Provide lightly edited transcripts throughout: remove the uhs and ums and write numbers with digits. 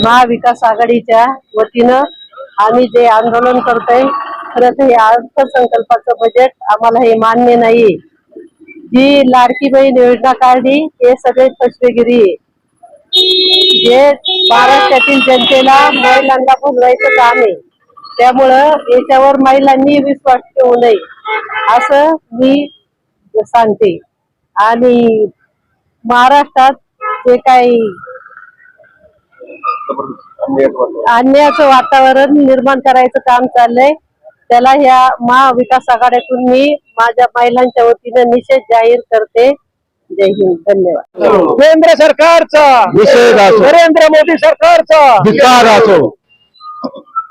महाविकास आघाडीच्या वतीनं आम्ही जे आंदोलन करतोय, खरंच हे अर्थसंकल्पाचं बजेट आम्हाला हे मान्य नाही। जी लाडकी बहीण योजना काढली हे सगळे फसवेगिरी आहे। जे महाराष्ट्रातील जनतेला महिलांना बोलवायचं काम आहे, त्यामुळं याच्यावर महिलांनी विश्वास ठेवू नये असं मी सांगते। आणि महाराष्ट्रात जे काही अन्यायाचं वातावरण निर्माण करायचं काम चाललंय, त्याला ह्या महाविकास आघाडीतून मी माझ्या महिलांच्या वतीने निषेध जाहीर करते। जय हिंद, धन्यवाद। केंद्र सरकारचा निषेध असो, नरेंद्र मोदी सरकारचा धिक्कार असो।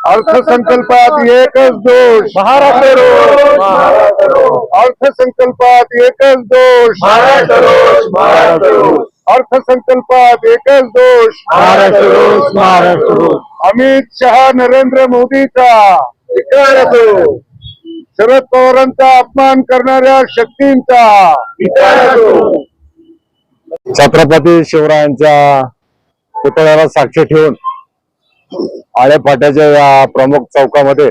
अर्थसंकल्पात एकच दोष महाराष्ट्र रोज, महाराष्ट्र रोज। अर्थसंकल्पात एकच दोष महाराष्ट्र रोज, महाराष्ट्र रोज। अर्थसंकल्पात एकच दोष महाराष्ट्र रोज, महाराष्ट्र रोज। अमित शहा नरेंद्र मोदीचा धिक्कार असो, शरद पवारांचा अपमान करणाऱ्या शक्तींचा धिक्कार असो। छत्रपती शिवरायांच्या पुतळ्याला साक्ष ठेवून आळेफाट्याच्या या प्रमुख चौकामध्ये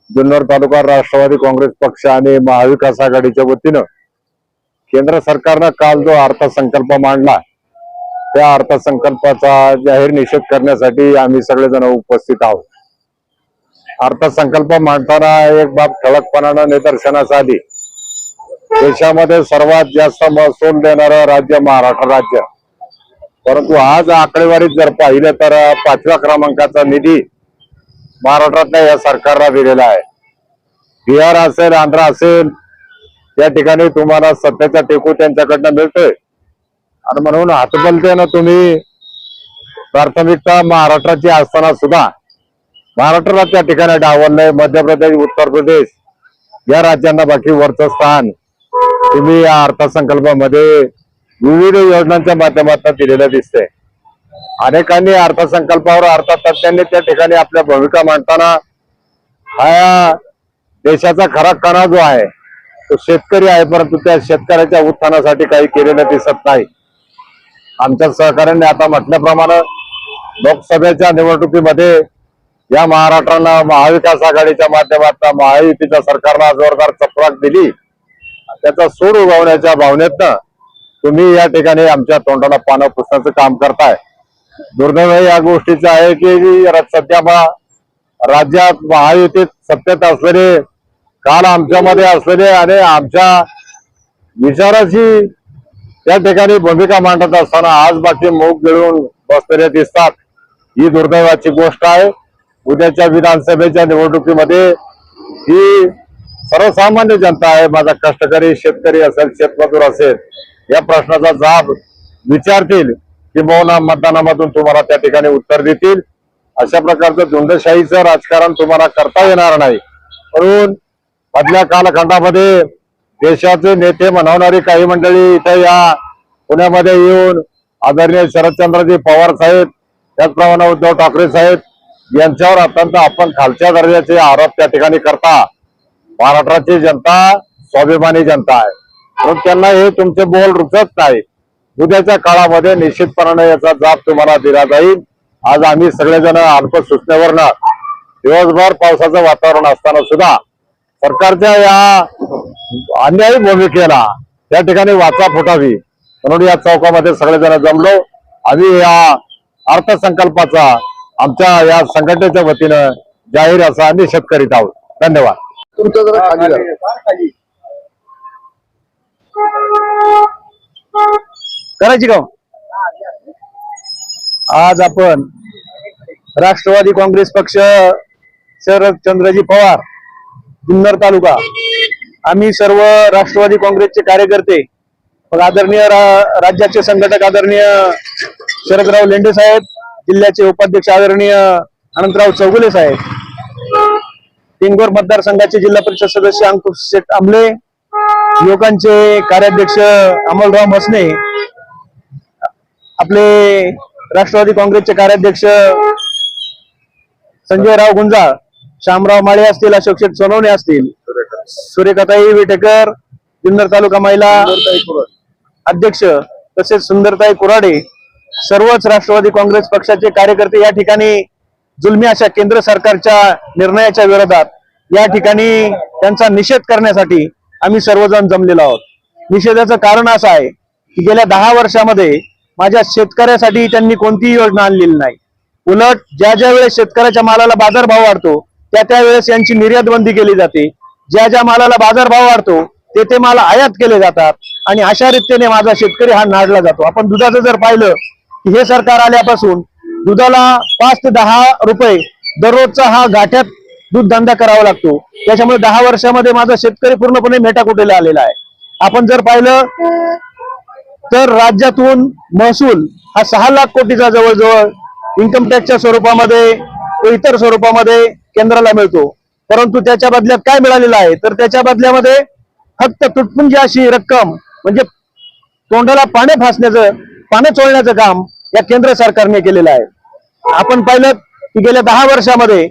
जुन्नर तालुका राष्ट्रवादी काँग्रेस पक्ष आणि महाविकास आघाडीच्या वतीनं केंद्र सरकारनं काल जो अर्थसंकल्प मांडला, त्या अर्थसंकल्पाचा जाहीर निषेध करण्यासाठी आम्ही सगळेजण उपस्थित आहोत। अर्थसंकल्प मांडताना एक बाब ठळकपणानं निदर्शनास आली, देशामध्ये सर्वात जास्त महसूल देणारं राज्य महाराष्ट्र राज्य, परंतु आज आकडेवारीत जर पाहिलं तर 5व्या क्रमांकाचा निधी महाराष्ट्रातल्या या सरकारला दिलेला आहे। बिहार असेल, आंध्र असेल, या ठिकाणी तुम्हाला सत्तेचा टेकू त्यांच्याकडनं मिळतोय आणि म्हणून हातबलतेनं तुम्ही प्राथमिकता महाराष्ट्राची असताना सुद्धा महाराष्ट्राला त्या ठिकाणी डावललंय। मध्य प्रदेश, उत्तर प्रदेश या राज्यांना बाकी वरचं स्थान तुम्ही या अर्थसंकल्पामध्ये विविध योजनांच्या माध्यमातून दिलेलं दिसतंय। अनेकांनी अर्थसंकल्पावर अर्थतज्ञांनी त्या ठिकाणी आपल्या भूमिका मांडताना हा देशाचा खरा कणा जो आहे तो शेतकरी आहे, परंतु त्या शेतकऱ्याच्या उत्थानासाठी काही केलेलं दिसत नाही। आमच्या सहकार्याने आता म्हटल्याप्रमाणे लोकसभेच्या निवडणुकीमध्ये या महाराष्ट्राला महाविकास आघाडीच्या माध्यमातून महायुतीच्या सरकारला जोरदार चपराक दिली, त्याचा सूड उगवण्याच्या भावनेतनं तुम्ही या ठिकाणी आमच्या तोंडाला पानं पुसण्याचं काम करताय। दुर्दैव या गोष्टीचं आहे की सध्या राज्यात महायुतीत सत्तेत असलेले, काल आमच्यामध्ये असलेले आणि आमच्या विचाराची त्या ठिकाणी भूमिका मांडत असताना आज बाकी मूग गिळून बसलेले दिसतात। ही दुर्दैवाची गोष्ट आहे। उद्याच्या विधानसभेच्या निवडणुकीमध्ये ही सर्वसामान्य जनता आहे, माझा कष्टकरी शेतकरी असेल, शेतमजूर असेल, या प्रश्नाचा जाब विचारतील किंवा मतदानामधून तुम्हाला त्या ठिकाणी उत्तर देतील। अशा प्रकारचं झुंडशाहीचं राजकारण तुम्हाला करता येणार नाही। म्हणून मधल्या कालखंडामध्ये देशाचे नेते म्हणवणारी काही मंडळी इथे या पुण्यामध्ये येऊन आदरणीय शरदचंद्रजी पवार साहेब, त्याचप्रमाणे उद्धव ठाकरे साहेब यांच्यावर अत्यंत आपण खालच्या दर्जाचे आरोप त्या ठिकाणी करता। महाराष्ट्राची जनता स्वाभिमानी जनता आहे, म्हणून त्यांना हे तुमचे बोल रुचत नाही। उद्याच्या काळामध्ये निश्चितपणाने याचा जाब तुम्हाला दिला जाईल। आज आम्ही सगळेजण अल्प सूचनेवरनं दिवसभर पावसाचं वातावरण असताना सुद्धा सरकारच्या या अन्यायी भूमिकेला त्या ठिकाणी वाचा फुटावी म्हणून या चौकामध्ये सगळेजण जमलो। आम्ही या अर्थसंकल्पाचा आमच्या या संघटनेच्या वतीनं जाहीर असा निषेध करीत आहोत। धन्यवाद। तुमचं जरा खाली करायची गाव आज आपण राष्ट्रवादी काँग्रेस पक्ष, शरदचंद्रजी पवार, जुन्नर तालुका, आम्ही सर्व राष्ट्रवादी काँग्रेसचे कार्यकर्ते, आदरणीय राज्याचे संघटक आदरणीय शरदराव लेंडे साहेब, जिल्ह्याचे उपाध्यक्ष आदरणीय अनंतराव चौगुले साहेब, टिंगोर मतदारसंघाचे जिल्हा परिषद सदस्य अंकुश शेठ आमले, युवकांचे कार्याध्यक्ष अमोलराव मसने, आपले राष्ट्रवादी काँग्रेसचे कार्याध्यक्ष संजयराव गुंजाळ, श्यामराव माळे असतील, अशोक शेठ सोनवणे असतील, सुरेखाताई विटेकर, जुन्नर तालुका महिला अध्यक्ष, तसेच सुंदरताई कुराडे, सर्वच राष्ट्रवादी काँग्रेस पक्षाचे कार्यकर्ते या ठिकाणी जुलमी अशा केंद्र सरकारच्या निर्णयाच्या विरोधात या ठिकाणी त्यांचा निषेध करण्यासाठी आम्ही सर्वजण जमलेलो आहोत. निषेधाचं कारण असं आहे की गेल्या 10 वर्षामध्ये माझ्या शेतकऱ्यासाठी त्यांनी कोणतीही योजना आणलेली नाही. उलट ज्या ज्या वेळेस शेतकऱ्याच्या मालाला बाजारभाव वाढतो त्या वेळेस यांची निर्यात बंदी केली जाते. ज्या ज्या मालाला बाजारभाव वाढतो ते माल आयात केले जातात आणि अशा रीतीने माझा शेतकरी हा नाडला जातो. आपण दुधाचं जर पाहिलं की हे सरकार आल्यापासून दुधाला 5 ते 10 रुपये दररोजचा हा गाठ्यात दूध धंदा करावा लागतो. त्याच्यामुळे 10 वर्षामध्ये माझा शेतकरी पूर्णपणे मेटाकुटीला आलेला आहे. आपण जर पाहिलं तर राज्यातून महसूल हा 6 लाख कोटीचा जवळजवळ इन्कम टॅक्सच्या स्वरूपामध्ये व इतर स्वरूपामध्ये केंद्राला मिळतो. परंतु त्याच्या बदल्यात काय मिळालेलं आहे तर त्याच्या बदल्यामध्ये फक्त तुटपुंजी अशी रक्कम म्हणजे तोंडाला पाणी चोळण्याचं काम या केंद्र सरकारने केलेलं आहे. आपण पाहिलं की गेल्या 10 वर्षामध्ये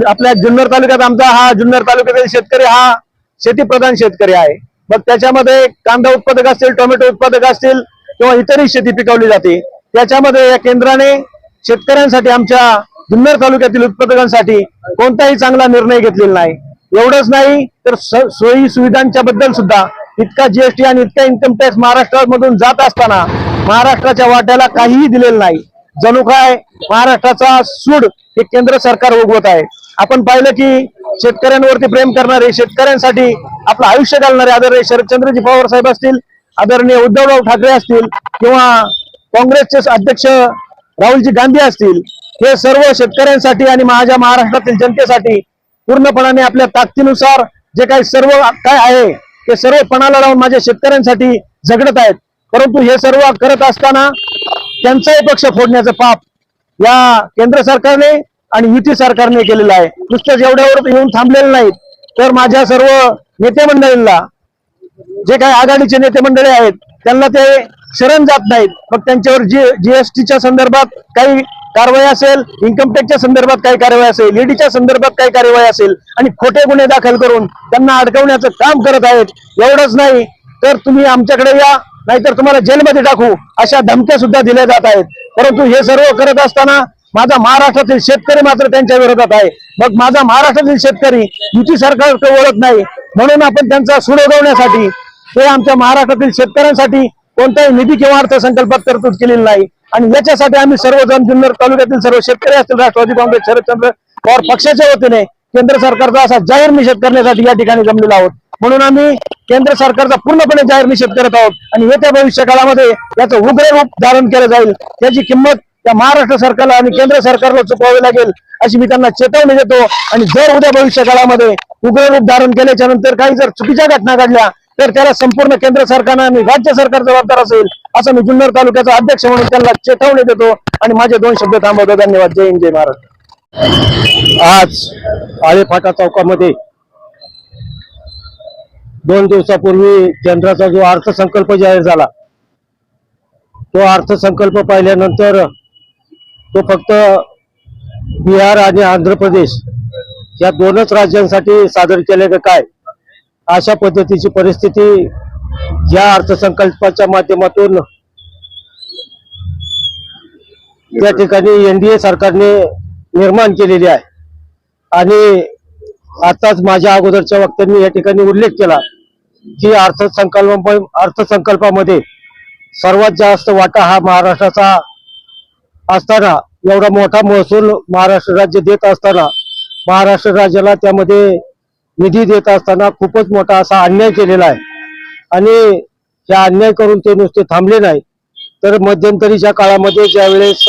आपल्या जुन्नर तालुक्यात आमचा हा जुन्नर तालुक्यातील शेतकरी हा शेतीप्रधान शेतकरी आहे. मग त्याच्यामध्ये कांदा उत्पादक असतील, टोमॅटो उत्पादक असतील किंवा इतरही शेती पिकवली जाते. त्याच्यामध्ये या केंद्राने शेतकऱ्यांसाठी आमच्या जुन्नर तालुक्यातील उत्पादकांसाठी कोणताही चांगला निर्णय घेतलेला नाही. एवढंच नाही तर सोयी सुविधांच्या बद्दल सुद्धा इतका जीएसटी आणि इतका इन्कम टॅक्स महाराष्ट्रामधून जात असताना महाराष्ट्राच्या वाट्याला काहीही दिलेलं नाही. जणू काय महाराष्ट्राचा सूड हे केंद्र सरकार उगवत आहे. आपण पाहिलं की शेतकऱ्यांवरती प्रेम करणारे, शेतकऱ्यांसाठी आपलं आयुष्य घालणारे आदरणीय शरदचंद्रजी पवार साहेब असतील, आदरणीय उद्धवराव ठाकरे असतील किंवा काँग्रेसचे अध्यक्ष राहुलजी गांधी असतील, हे सर्व शेतकऱ्यांसाठी आणि माझ्या महाराष्ट्रातील जनतेसाठी पूर्णपणाने आपल्या ताकदीनुसार जे काही सर्व काय आहे ते सर्व पणाला लावून माझ्या शेतकऱ्यांसाठी झगडत आहेत. परंतु हे सर्व करत असताना त्यांचाही पक्ष फोडण्याचं पाप या केंद्र सरकारने आणि युती सरकारने केलेलं आहे. नुसतंच एवढ्यावर येऊन थांबलेलं नाहीत तर माझ्या सर्व नेते मंडळींना, जे काही आघाडीचे नेते मंडळी आहेत त्यांना ते शरण जात नाहीत. मग त्यांच्यावर जीएसटीच्या संदर्भात काही कारवाई असेल, इन्कम टॅक्सच्या संदर्भात काही कारवाई असेल, ईडीच्या संदर्भात काही कारवाई असेल आणि खोटे गुन्हे दाखल करून त्यांना अडकवण्याचं काम करत आहेत. एवढंच नाही तर तुम्ही आमच्याकडे या, नाहीतर तुम्हाला जेलमध्ये टाकू, अशा धमक्या सुद्धा दिल्या जात आहेत. परंतु हे सर्व करत असताना माझा महाराष्ट्रातील शेतकरी मात्र त्यांच्या विरोधात आहे. मग माझा महाराष्ट्रातील शेतकरी युती सरकारकडे ओळख नाही, म्हणून आपण त्यांचा सूड उगवण्यासाठी ते आमच्या महाराष्ट्रातील शेतकऱ्यांसाठी कोणताही निधी किंवा अर्थसंकल्पात तरतूद केलेली नाही. आणि याच्यासाठी आम्ही सर्वजण जुन्नर तालुक्यातील सर्व शेतकरी असतील, राष्ट्रवादी काँग्रेस शरदचंद्र पवार पक्षाच्या वतीने केंद्र सरकारचा असा जाहीर निषेध करण्यासाठी या ठिकाणी जमलेलो आहोत. म्हणून आम्ही केंद्र सरकारचा पूर्णपणे जाहीर निषेध करत आहोत आणि येत्या भविष्य काळामध्ये याचं उग्र रूप धारण केलं जाईल. त्याची किंमत त्या महाराष्ट्र सरकारला आणि केंद्र सरकारला चुकवावी लागेल अशी मी त्यांना चेतावणी देतो. आणि जर उद्या भविष्य काळामध्ये उग्र रूप धारण केल्याच्या नंतर काही जर चुकीच्या घटना घडल्या तर त्याला संपूर्ण केंद्र सरकारनं आणि राज्य सरकार जबाबदार असेल असं मी जुन्नर तालुक्याचा अध्यक्ष म्हणून त्यांना चेतावणी देतो आणि माझे 2 शब्द थांबवतो. धन्यवाद. जय हिंद, जय महाराष्ट्र. आज आळेफाटा चौकामध्ये 2 दिवसापूर्वी केंद्राचा जो अर्थसंकल्प जाहीर झाला, तो अर्थसंकल्प पाहिल्यानंतर तो फक्त बिहार आणि आंध्र प्रदेश या 2च राज्यांसाठी सादर केलेलं काय, अशा पद्धतीची परिस्थिती या अर्थसंकल्पाच्या माध्यमातून त्या ठिकाणी एनडीए सरकारने निर्माण केलेली आहे. आणि आताच माझ्या अगोदरच्या वक्त्यांनी या ठिकाणी उल्लेख केला की अर्थसंकल्पामध्ये सर्वात जास्त वाटा हा महाराष्ट्राचा असताना, एवढा मोठा महसूल महाराष्ट्र राज्य देत असताना, महाराष्ट्र राज्याला त्यामध्ये निधी देत असताना खूपच मोठा असा अन्याय केलेला आहे. आणि या अन्याय करून ते नुसते थांबले नाही तर मध्यंतरीच्या काळामध्ये ज्यावेळेस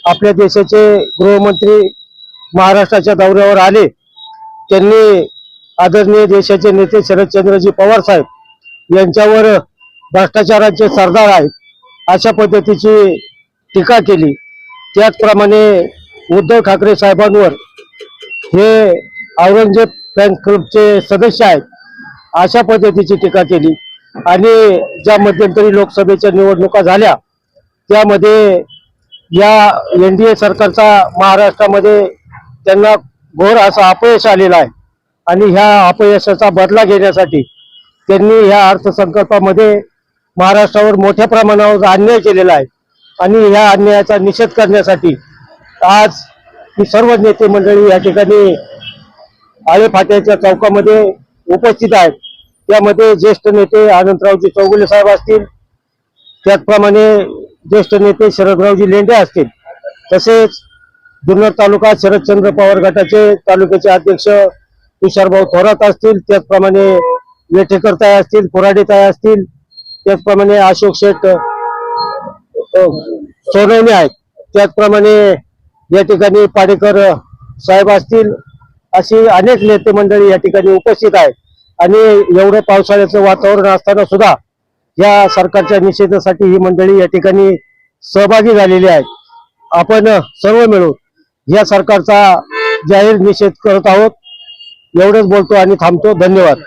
आपल्या देशाचे गृहमंत्री महाराष्ट्राच्या दौऱ्यावर आले, त्यांनी आदरणीय देशाचे नेते शरदचंद्रजी पवार साहेब यांच्यावर भ्रष्टाचाराचे सरदार आहेत अशा पद्धतीची टीका केली. त्याचप्रमाणे उद्धव ठाकरे साहेबांवर हे औरंगजेब फॅन क्लबचे सदस्य आहेत अशा पद्धतीची टीका केली. आणि ज्या मध्यंतरी लोकसभेच्या निवडणुका झाल्या त्यामध्ये या एनडीए सरकारचा महाराष्ट्रामध्ये त्यांना घोर असं अपयश आलेलं आहे. आणि ह्या अपयशाचा बदला घेण्यासाठी त्यांनी ह्या अर्थसंकल्पामध्ये महाराष्ट्रावर मोठ्या प्रमाणावर अन्याय केलेला आहे. आणि ह्या अन्यायाचा निषेध करण्यासाठी आज ही सर्व नेते मंडळी या ठिकाणी आळेफाट्याच्या चौकामध्ये उपस्थित आहेत. त्यामध्ये ज्येष्ठ नेते अनंतरावजी चौगुले साहेब असतील, त्याचप्रमाणे ज्येष्ठ नेते शरदरावजी लेंडे असतील, तसेच जुन्नर तालुका शरदचंद्र पवार गटाचे तालुक्याचे अध्यक्ष तुषारभाऊ थोरात असतील, त्याचप्रमाणे वेठेकर ताई असतील, कुराडे ताई असतील, त्याचप्रमाणे अशोक शेठ सोनवणे आहेत, त्याचप्रमाणे या ठिकाणी पाडेकर साहेब असतील, अशी अनेक नेते मंडळी या ठिकाणी उपस्थित आहेत. आणि एवढं पावसाळ्याचं वातावरण असताना सुद्धा या सरकारच्या निषेधासाठी ही मंडळी या ठिकाणी सहभागी झालेली आहेत. आपण सर्व मिळून या सरकारचा जाहीर निषेध करत आहोत. एवढंच बोलतो आणि थांबतो. धन्यवाद.